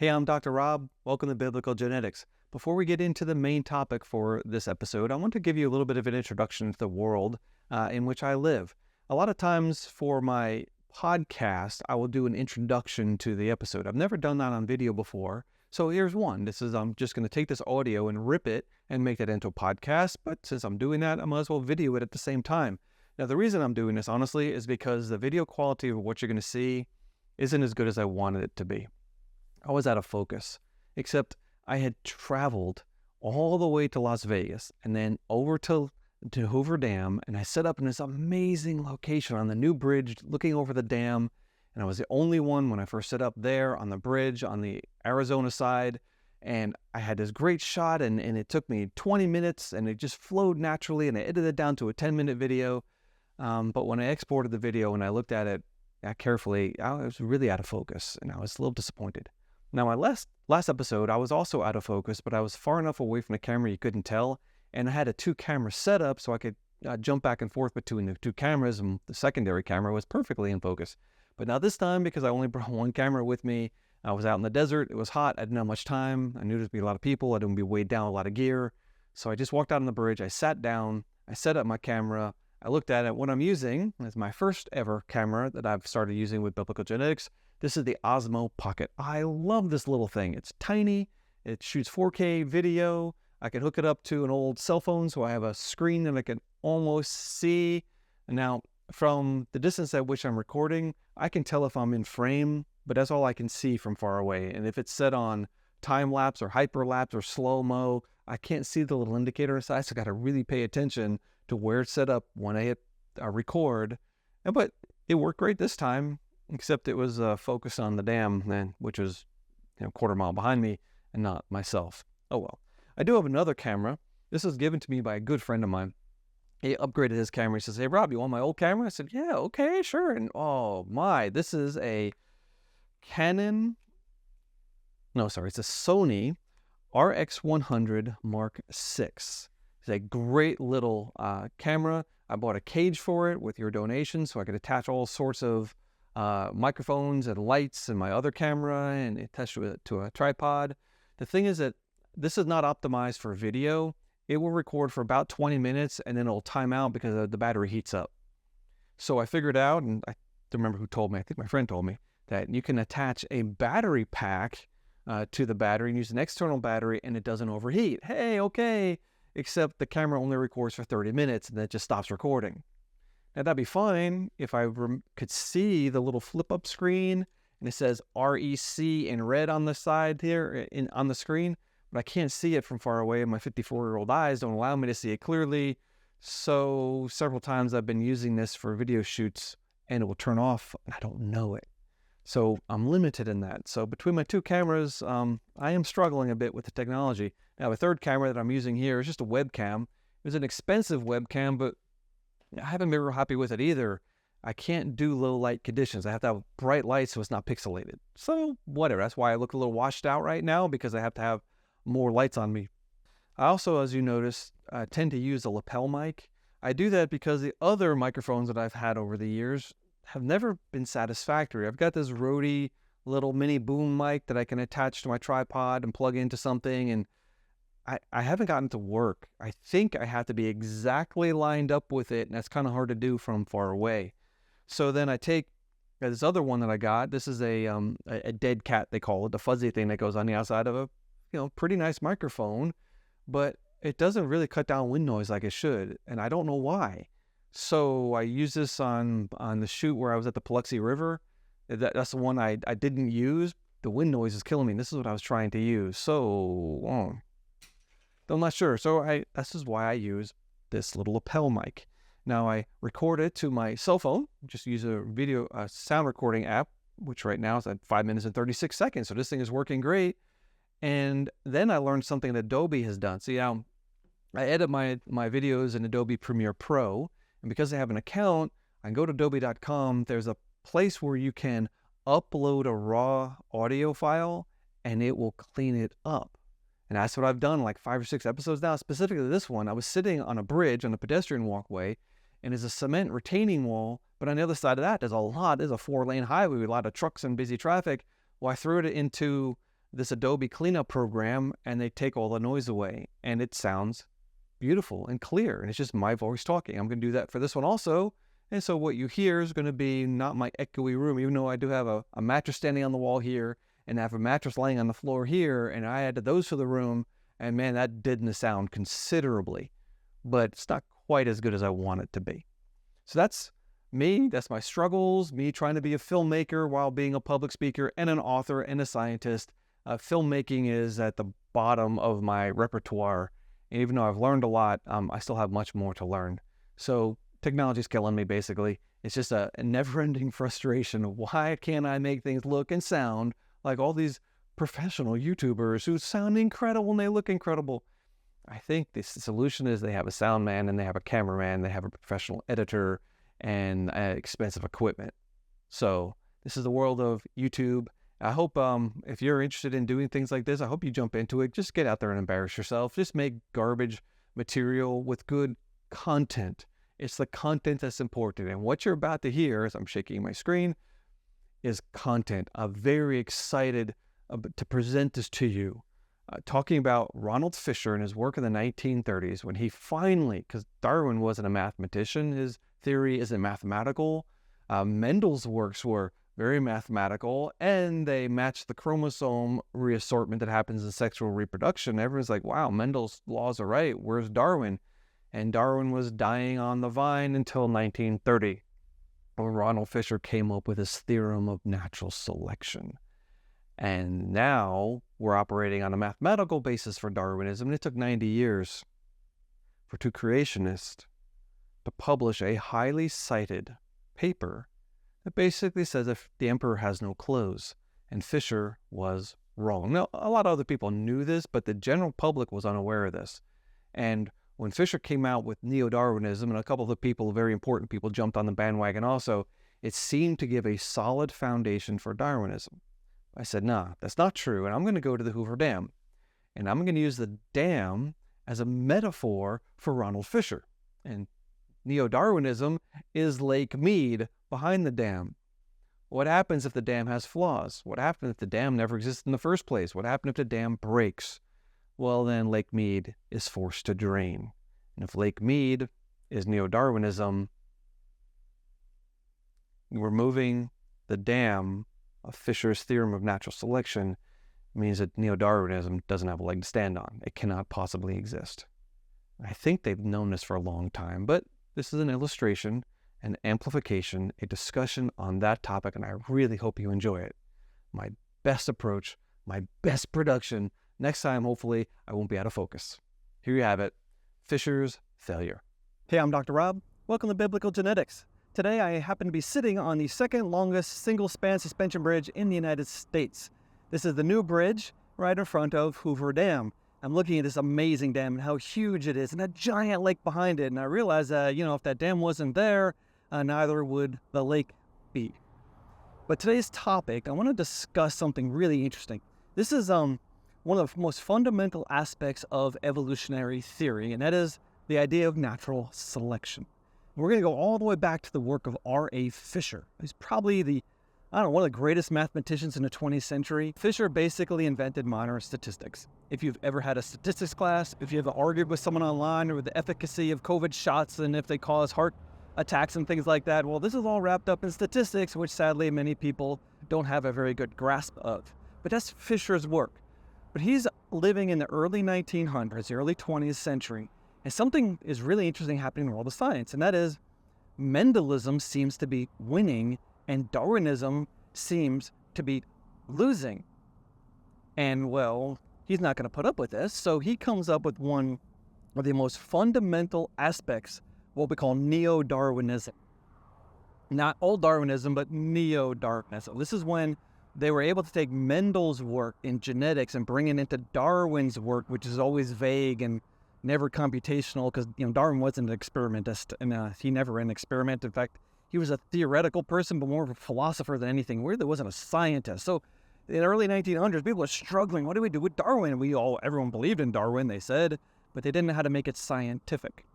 Hey, I'm Dr. Rob. Welcome to Biblical Genetics. Before we get into the main topic for this episode, I want to give you a little bit of an introduction to the world in which I live. A lot of times for my podcast, I will do an introduction to the episode. I've never done that on video before. So here's one. I'm just going to take this audio and rip it and make that into a podcast. But since I'm doing that, I might as well video it at the same time. Now, the reason I'm doing this, honestly, is because the video quality of what you're going to see isn't as good as I wanted it to be. I was out of focus, except I had traveled all the way to Las Vegas and then over to Hoover Dam, and I set up in this amazing location on the new bridge looking over the dam, and I was the only one when I first set up there on the bridge on the Arizona side, and I had this great shot, and it took me 20 minutes, and it just flowed naturally, and I edited it down to a 10-minute video, but when I exported the video and I looked at it carefully, I was really out of focus, and I was a little disappointed. Now, my last episode, I was also out of focus, but I was far enough away from the camera you couldn't tell, and I had a two-camera setup so I could jump back and forth between the two cameras, and the secondary camera was perfectly in focus. But now this time, because I only brought one camera with me, I was out in the desert, it was hot, I didn't have much time, I knew there'd be a lot of people, I didn't be weighed down with a lot of gear, so I just walked out on the bridge, I sat down, I set up my camera, I looked at it. What I'm using is my first ever camera that I've started using with Biblical Genetics. This is the Osmo Pocket. I love this little thing. It's tiny. It shoots 4K video. I can hook it up to an old cell phone, so I have a screen that I can almost see. And now, from the distance at which I'm recording, I can tell if I'm in frame, but that's all I can see from far away. And if it's set on time-lapse or hyperlapse or slow-mo, I can't see the little indicator inside, so I got to really pay attention to where it's set up when I hit record. But it worked great this time, except it was focused on the dam, which was a quarter mile behind me and not myself. Oh well. I do have another camera. This was given to me by a good friend of mine. He upgraded his camera. He says, "Hey Rob, you want my old camera?" I said, "Yeah, okay, sure." And oh my, this is a it's a Sony RX100 Mark VI. It's a great little camera. I bought a cage for it with your donation so I could attach all sorts of microphones and lights and my other camera and attach it to a tripod. The thing is that this is not optimized for video. It will record for about 20 minutes and then it'll time out because the battery heats up. So I figured out, and I don't remember who told me, I think my friend told me, that you can attach a battery pack to the battery and use an external battery and it doesn't overheat. Hey, okay. Except the camera only records for 30 minutes and then it just stops recording. Now that'd be fine if I could see the little flip-up screen and it says REC in red on the side here on the screen, but I can't see it from far away and my 54-year-old eyes don't allow me to see it clearly. So several times I've been using this for video shoots and it will turn off and I don't know it. So I'm limited in that. So between my two cameras, I am struggling a bit with the technology. Now, the third camera that I'm using here is just a webcam. It was an expensive webcam, but I haven't been real happy with it either. I can't do low light conditions. I have to have bright lights so it's not pixelated. So whatever. That's why I look a little washed out right now, because I have to have more lights on me. I also, as you notice, tend to use a lapel mic. I do that because the other microphones that I've had over the years have never been satisfactory. I've got this Rode little mini boom mic that I can attach to my tripod and plug into something, and I haven't gotten to work. I think I have to be exactly lined up with it, and that's kind of hard to do from far away. So then I take this other one that I got. This is a dead cat, they call it, the fuzzy thing that goes on the outside of a pretty nice microphone, but it doesn't really cut down wind noise like it should, and I don't know why. So I used this on the shoot where I was at the Paluxy River. That's the one I didn't use. The wind noise is killing me. This is what I was trying to use. So I'm not sure. So this is why I use this little lapel mic. Now I record it to my cell phone. Just use a sound recording app, which right now is at 5 minutes and 36 seconds. So this thing is working great. And then I learned something that Adobe has done. See, now I edit my videos in Adobe Premiere Pro. And because I have an account, I can go to adobe.com. There's a place where you can upload a raw audio file and it will clean it up. And that's what I've done like 5 or 6 episodes now. Specifically this one, I was sitting on a bridge on a pedestrian walkway and there's a cement retaining wall. But on the other side of that, there's a 4-lane highway with a lot of trucks and busy traffic. Well, I threw it into this Adobe cleanup program and they take all the noise away and it sounds beautiful and clear. And it's just my voice talking. I'm going to do that for this one also. And so what you hear is going to be not my echoey room, even though I do have a mattress standing on the wall here and I have a mattress laying on the floor here. And I added those to the room. And man, that didn't sound considerably, but it's not quite as good as I want it to be. So that's me. That's my struggles, me trying to be a filmmaker while being a public speaker and an author and a scientist. Filmmaking is at the bottom of my repertoire. And even though I've learned a lot, I still have much more to learn. So technology's killing me, basically. It's just a never-ending frustration of why can't I make things look and sound like all these professional YouTubers who sound incredible and they look incredible. I think the solution is they have a sound man and they have a cameraman, they have a professional editor and expensive equipment. So this is the world of YouTube. I hope if you're interested in doing things like this, I hope you jump into it. Just get out there and embarrass yourself. Just make garbage material with good content. It's the content that's important. And what you're about to hear, as I'm shaking my screen, is content. I'm very excited to present this to you. Talking about Ronald Fisher and his work in the 1930s when he finally, because Darwin wasn't a mathematician, his theory isn't mathematical. Mendel's works were very mathematical, and they matched the chromosome reassortment that happens in sexual reproduction. Everyone's like, wow, Mendel's laws are right. Where's Darwin? And Darwin was dying on the vine until 1930, when Ronald Fisher came up with his theorem of natural selection. And now we're operating on a mathematical basis for Darwinism. And it took 90 years for two creationists to publish a highly cited paper that basically says if the emperor has no clothes. And Fisher was wrong. Now, a lot of other people knew this, but the general public was unaware of this. And when Fisher came out with Neo-Darwinism, and a couple of the people, very important people, jumped on the bandwagon also, it seemed to give a solid foundation for Darwinism. I said, nah, that's not true, and I'm going to go to the Hoover Dam. And I'm going to use the dam as a metaphor for Ronald Fisher. And Neo-Darwinism is Lake Mead behind the dam. What happens if the dam has flaws? What happens if the dam never existed in the first place? What happens if the dam breaks? Well, then Lake Mead is forced to drain. And if Lake Mead is Neo-Darwinism, removing the dam of Fisher's theorem of natural selection means that Neo-Darwinism doesn't have a leg to stand on. It cannot possibly exist. I think they've known this for a long time, but this is an illustration, an amplification, a discussion on that topic, and I really hope you enjoy it. My best approach, my best production. Next time, hopefully, I won't be out of focus. Here you have it, Fisher's failure. Hey, I'm Dr. Rob. Welcome to Biblical Genetics. Today, I happen to be sitting on the second longest single-span suspension bridge in the United States. This is the new bridge right in front of Hoover Dam. I'm looking at this amazing dam and how huge it is and a giant lake behind it. And I realized that, if that dam wasn't there, neither would the lake be. But today's topic, I want to discuss something really interesting. This is one of the most fundamental aspects of evolutionary theory, and that is the idea of natural selection. We're going to go all the way back to the work of R.A. Fisher. He's probably one of the greatest mathematicians in the 20th century. Fisher basically invented modern statistics. If you've ever had a statistics class, if you ever argued with someone online over the efficacy of COVID shots and if they cause heart attacks and things like that, well, this is all wrapped up in statistics, which sadly many people don't have a very good grasp of. But that's Fisher's work. But he's living in the early 1900s, the early 20th century, and something is really interesting happening in the world of science, and that is Mendelism seems to be winning and Darwinism seems to be losing. And well, he's not going to put up with this, so he comes up with one of the most fundamental aspects, what we call Neo-Darwinism. Not old Darwinism, but Neo-Darwinism. This is when they were able to take Mendel's work in genetics and bring it into Darwin's work, which is always vague and never computational, because Darwin wasn't an experimentist, and he never ran an experiment. In fact, he was a theoretical person, but more of a philosopher than anything. He really wasn't a scientist. So in the early 1900s, people were struggling. What do we do with Darwin? Everyone believed in Darwin, they said, but they didn't know how to make it scientific.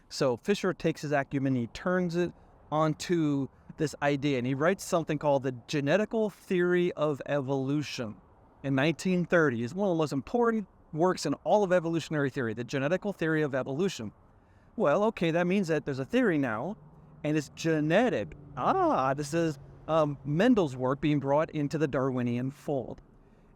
So Fisher takes his acumen, he turns it onto this idea, and he writes something called the genetical theory of evolution. in 1930 is one of the most important works in all of evolutionary theory, the genetical theory of evolution. Well, okay, that means that there's a theory now, and it's genetic. This is Mendel's work being brought into the Darwinian fold.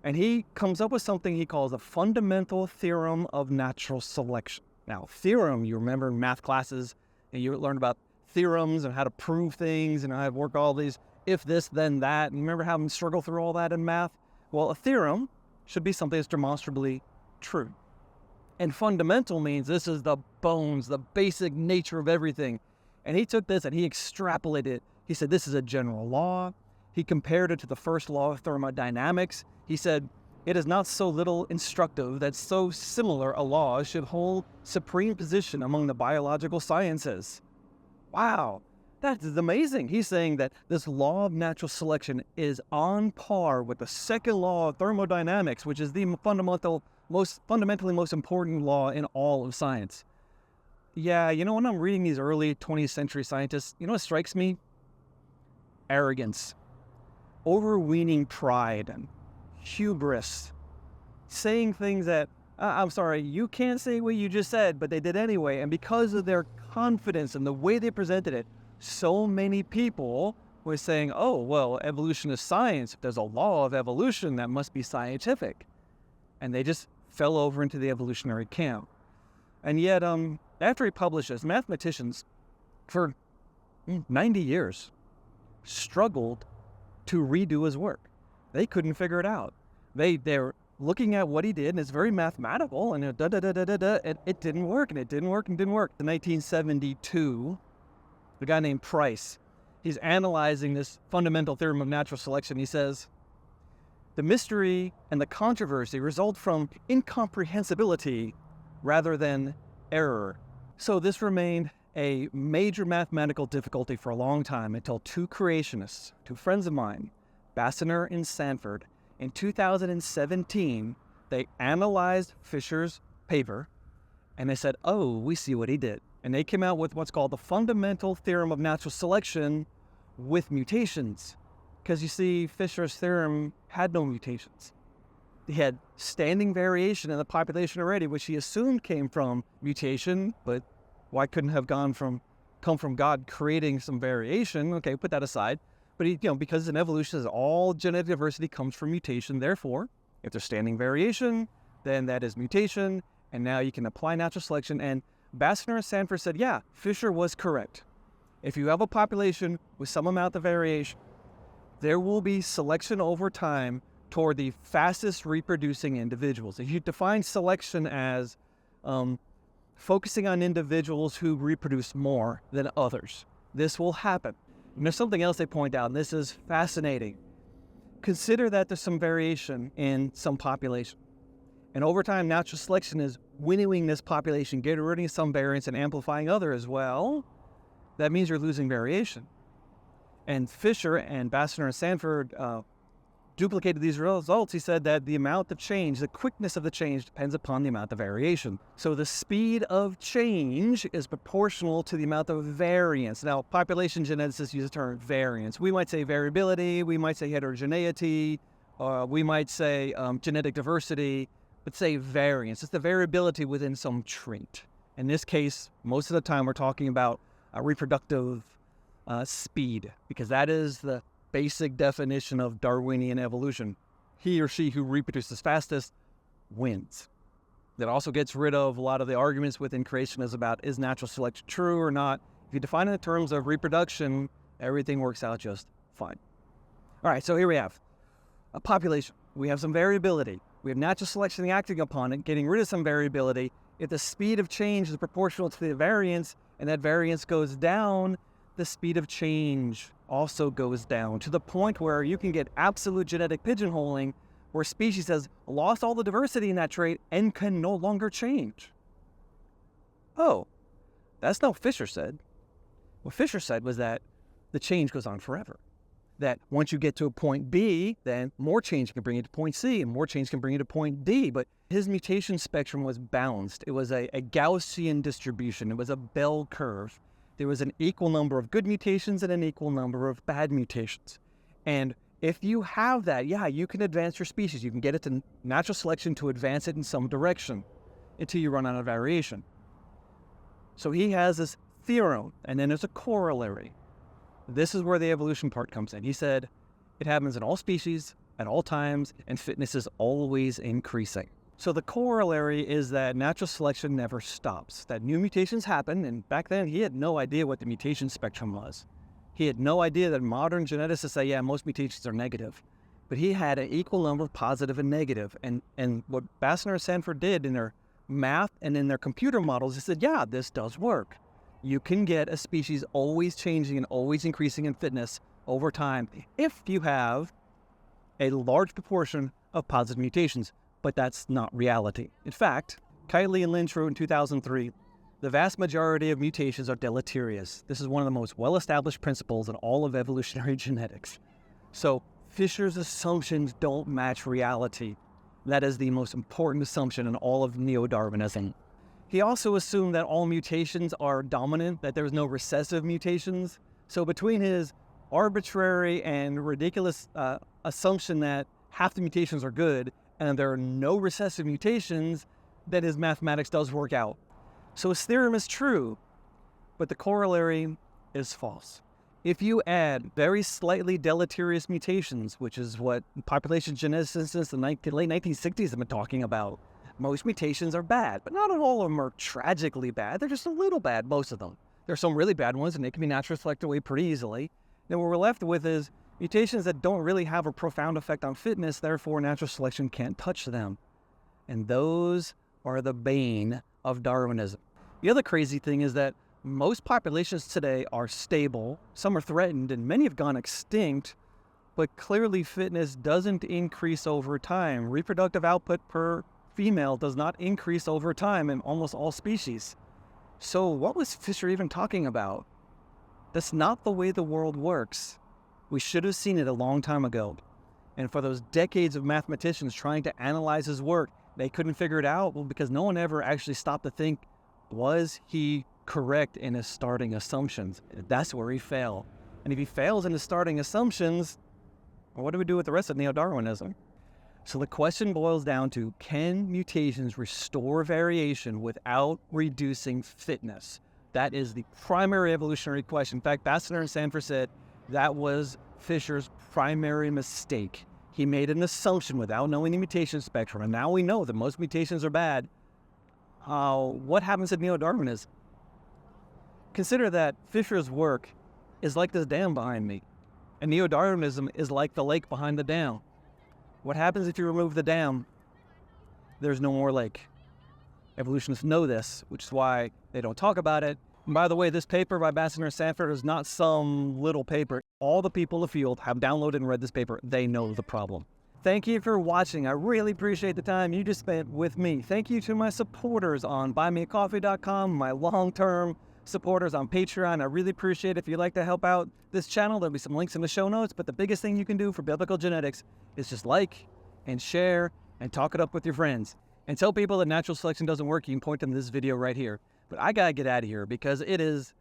And he comes up with something he calls a fundamental theorem of natural selection. Now, theorem, you remember in math classes, and you learned about theorems and how to prove things and how to work all these if this, then that. And you remember having to struggle through all that in math? Well, a theorem should be something that's demonstrably true. And fundamental means this is the bones, the basic nature of everything. And he took this and he extrapolated it. He said this is a general law. He compared it to the first law of thermodynamics. He said, it is not so little instructive that so similar a law should hold supreme position among the biological sciences. Wow, that is amazing. He's saying that this law of natural selection is on par with the second law of thermodynamics, which is the fundamentally most important law in all of science. Yeah, when I'm reading these early 20th century scientists, what strikes me? Arrogance, overweening pride, and hubris, saying things that, I'm sorry, you can't say what you just said, but they did anyway. And because of their confidence and the way they presented it, so many people were saying, oh, well, evolution is science. If there's a law of evolution, that must be scientific. And they just fell over into the evolutionary camp. And yet, after he published this, mathematicians, for 90 years, struggled to redo his work. They couldn't figure it out. They're looking at what he did, and it's very mathematical, and and it didn't work, and it didn't work, and didn't work. In 1972, the guy named Price, he's analyzing this fundamental theorem of natural selection. He says, the mystery and the controversy result from incomprehensibility rather than error. So this remained a major mathematical difficulty for a long time until two creationists, two friends of mine, Bassiner and Sanford, in 2017, they analyzed Fisher's paper, and they said, oh, we see what he did. And they came out with what's called the fundamental theorem of natural selection with mutations. Because you see, Fisher's theorem had no mutations. He had standing variation in the population already, which he assumed came from mutation, but why couldn't have come from God creating some variation? Okay, put that aside. But because in evolution, all genetic diversity comes from mutation. Therefore, if there's standing variation, then that is mutation. And now you can apply natural selection. And Bassiner and Sanford said, yeah, Fisher was correct. If you have a population with some amount of variation, there will be selection over time toward the fastest reproducing individuals. If you define selection as focusing on individuals who reproduce more than others, this will happen. And there's something else they point out, and this is fascinating. Consider that there's some variation in some population. And over time, natural selection is winnowing this population, getting rid of some variants and amplifying others. Well, that means you're losing variation. And Fisher and Bassiner and Sanford duplicated these results. He said that the amount of change, the quickness of the change, depends upon the amount of variation. So the speed of change is proportional to the amount of variance. Now, population geneticists use the term variance. We might say variability, we might say heterogeneity, we might say genetic diversity, but say variance. It's the variability within some trait. In this case, most of the time we're talking about reproductive speed, because that is the basic definition of Darwinian evolution. He or she who reproduces fastest wins. That also gets rid of a lot of the arguments within creationists about is natural selection true or not. If you define it in terms of reproduction, everything works out just fine. All right, so here we have a population. We have some variability. We have natural selection acting upon it, getting rid of some variability. If the speed of change is proportional to the variance, and that variance goes down, the speed of change also goes down to the point where you can get absolute genetic pigeonholing, where species has lost all the diversity in that trait and can no longer change. Oh, that's not what Fisher said. What Fisher said was that the change goes on forever. That once you get to a point B, then more change can bring you to point C, and more change can bring you to point D. But his mutation spectrum was balanced. It was a Gaussian distribution. It was a bell curve. There was an equal number of good mutations and an equal number of bad mutations. And If you have that, yeah, you can advance your species. You can get it to natural selection to advance it in some direction until you run out of variation. So he has this theorem, and then there's a corollary. This is where the evolution part comes in. He said it happens in all species, at all times, and fitness is always increasing. So the corollary is that natural selection never stops, that new mutations happen, and back then he had no idea what the mutation spectrum was. He had no idea that modern geneticists say, yeah, most mutations are negative. But he had an equal number of positive and negative. And what Bassner and Sanford did in their math and in their computer models, they said, yeah, this does work. You can get a species always changing and always increasing in fitness over time if you have a large proportion of positive mutations, but that's not reality. In fact, Kiley and Lynch wrote in 2003, the vast majority of mutations are deleterious. This is one of the most well-established principles in all of evolutionary genetics. So Fisher's assumptions don't match reality. That is the most important assumption in all of Neo-Darwinism. He also assumed that all mutations are dominant, that there's no recessive mutations. So between his arbitrary and ridiculous assumption that half the mutations are good and there are no recessive mutations, then his mathematics does work out. So his theorem is true, but the corollary is false. If you add very slightly deleterious mutations, which is what population geneticists since the late 1960s have been talking about, most mutations are bad, but not all of them are tragically bad. They're just a little bad, most of them. There are some really bad ones, and they can be naturally selected away pretty easily. Then what we're left with is mutations that don't really have a profound effect on fitness, therefore natural selection can't touch them. And those are the bane of Darwinism. The other crazy thing is that most populations today are stable, some are threatened, and many have gone extinct, but clearly fitness doesn't increase over time. Reproductive output per female does not increase over time in almost all species. So what was Fisher even talking about? That's not the way the world works. We should have seen it a long time ago. And for those decades of mathematicians trying to analyze his work, they couldn't figure it out, well, because no one ever actually stopped to think, was he correct in his starting assumptions? That's where he failed. And if he fails in his starting assumptions, well, what do we do with the rest of Neo-Darwinism? So the question boils down to, can mutations restore variation without reducing fitness? That is the primary evolutionary question. In fact, Bassner and Sanford said that was Fisher's primary mistake. He made an assumption without knowing the mutation spectrum, and now we know that most mutations are bad. What happens in Neo-Darwinism? Consider that Fisher's work is like this dam behind me, and Neo-Darwinism is like the lake behind the dam. What happens if you remove the dam? There's no more lake. Evolutionists know this, which is why they don't talk about it. And by the way, this paper by Bassner and Sanford is not some little paper. All the people in the field have downloaded and read this paper. They know the problem. Thank you for watching. I really appreciate the time you just spent with me. Thank you to my supporters on buymeacoffee.com, my long-term supporters on Patreon. I really appreciate it. If you'd like to help out this channel, there'll be some links in the show notes. But the biggest thing you can do for biblical genetics is just like and share and talk it up with your friends. And tell people that natural selection doesn't work. You can point them to this video right here. But I gotta get out of here because it is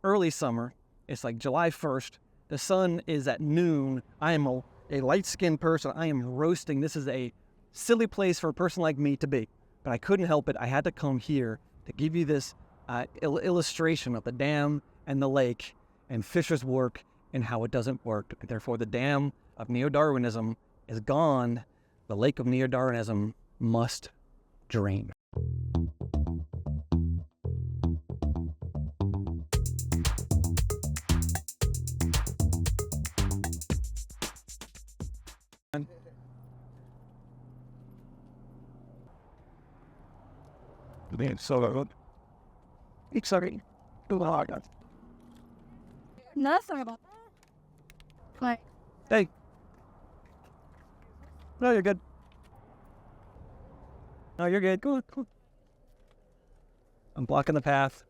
early summer. It's like July 1st. The sun is at noon. I am a light-skinned person. I am roasting. This is a silly place for a person like me to be. But I couldn't help it. I had to come here to give you this illustration of the dam and the lake and Fisher's work and how it doesn't work. Therefore, the dam of Neo-Darwinism is gone. The lake of Neo-Darwinism must drain. It's sorry. Nothing about like. Hey. No, you're good. No, you're good. Go on. I'm blocking the path.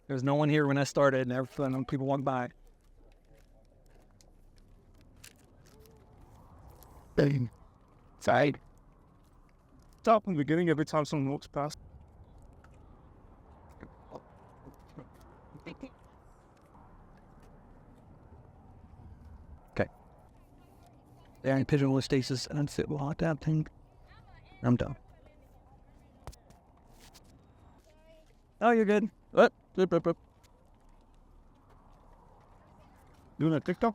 There was no one here when I started, and people walked by. Side. Stop in the beginning every time someone walks past. Okay. They're in pigeonhole stasis and unfit while adapting. I'm done. Oh, you're good. Doing a TikTok?